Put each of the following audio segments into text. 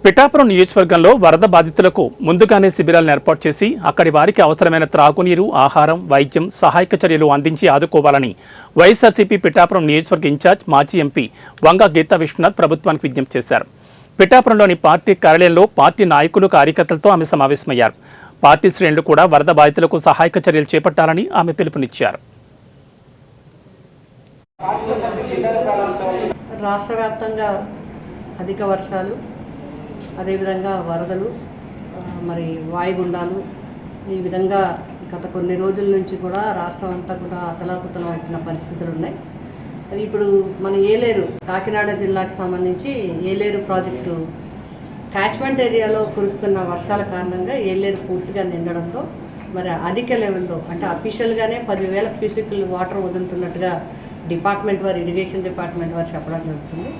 పిఠాపురం నియోజకవర్గంలో వరద బాధితులకు ముందుగానే శిబిరాలను ఏర్పాటు చేసి అక్కడి వారికి అవసరమైన త్రాగునీరు, ఆహారం, వైద్యం, సహాయక చర్యలు అందించి ఆదుకోవాలని వైఎస్ఆర్సీపీ పిఠాపురం నియోజకవర్గ ఇన్ఛార్జ్ మాజీ ఎంపీ వంగ గీతా విశ్వనాథ్ ప్రభుత్వానికి విజ్ఞప్తి చేశారు. పిఠాపురంలోని పార్టీ కార్యాలయంలో పార్టీ నాయకులు, కార్యకర్తలతో ఆమె సమావేశమయ్యారు. పార్టీ శ్రేణులు కూడా వరద బాధితులకు సహాయక చర్యలు చేపట్టాలని ఆమె పిలుపునిచ్చారు. రాష్ట్ర వ్యాప్తంగా అధిక వర్షాలు, అదేవిధంగా వరదలు, మరి వాయుగుండాలు, ఈ విధంగా గత కొన్ని రోజుల నుంచి కూడా రాష్ట్రం అంతా కూడా అతలాకుతలం అవుతున్న పరిస్థితులు ఉన్నాయి. ఇప్పుడు మన ఏలేరు, కాకినాడ జిల్లాకి సంబంధించి ఏలేరు ప్రాజెక్టు క్యాచ్మెంట్ ఏరియాలో కురుస్తున్న వర్షాల కారణంగా ఏలేరు పూర్తిగా నిండడంతో మరి అధిక లెవెల్లో అంటే అఫీషియల్గానే 10,000 క్యూసెక్కులు వాటర్ వదులుతున్నట్టుగా డిపార్ట్మెంట్ వారు, ఇరిగేషన్ డిపార్ట్మెంట్ వారు చెప్పడం జరుగుతుంది.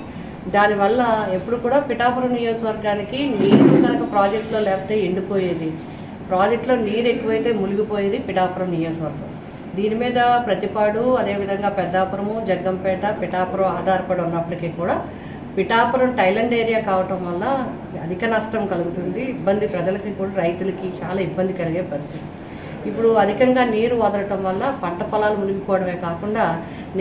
దానివల్ల ఎప్పుడు కూడా పిఠాపురం నియోజకవర్గానికి నీరు కనుక ప్రాజెక్టులో లేకపోతే ఎండిపోయేది, ప్రాజెక్టులో నీరు ఎక్కువైతే మునిగిపోయేది పిఠాపురం నియోజకవర్గం. దీని మీద ప్రతిపాడు, అదేవిధంగా పెద్దాపురము, జగ్గంపేట, పిఠాపురం ఆధారపడి ఉన్నప్పటికీ కూడా పిఠాపురం టైలాండ్ ఏరియా కావటం వల్ల అధిక నష్టం కలుగుతుంది. ఇబ్బంది ప్రజలకి కూడా, రైతులకి చాలా ఇబ్బంది కలిగే పరిస్థితి. ఇప్పుడు అధికంగా నీరు వదలటం వల్ల పంట పొలాలు మునిగిపోవడమే కాకుండా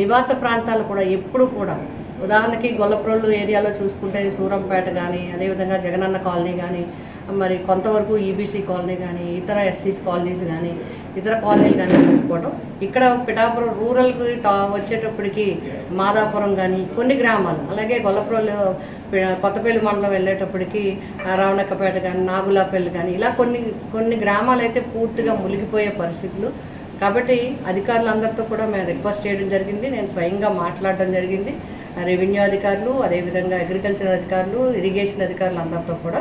నివాస ప్రాంతాలు కూడా ఎప్పుడు కూడా, ఉదాహరణకి గొల్లప్రోలు ఏరియాలో చూసుకుంటే సూరంపేట కానీ, అదేవిధంగా జగనన్న కాలనీ కానీ, మరి కొంతవరకు ఈబీసీ కాలనీ కానీ, ఇతర ఎస్సీస్ కాలనీస్ కానీ, ఇతర కాలనీలు కానీ మునిగిపోవడం. ఇక్కడ పిఠాపురం రూరల్కి వచ్చేటప్పటికి మాదాపురం కానీ కొన్ని గ్రామాలు, అలాగే గొల్లప్రోలు కొత్తపల్లి మండలం వెళ్ళేటప్పటికి రావణక్కపేట కానీ, నాగులాపల్లి కానీ, ఇలా కొన్ని గ్రామాలు అయితే పూర్తిగా మునిగిపోయే పరిస్థితులు. కాబట్టి అధికారులందరితో కూడా మేము రిక్వెస్ట్ చేయడం జరిగింది. నేను స్వయంగా మాట్లాడడం జరిగింది. రెవెన్యూ అధికారులు, అదేవిధంగా అగ్రికల్చర్ అధికారులు, ఇరిగేషన్ అధికారులు అందరితో కూడా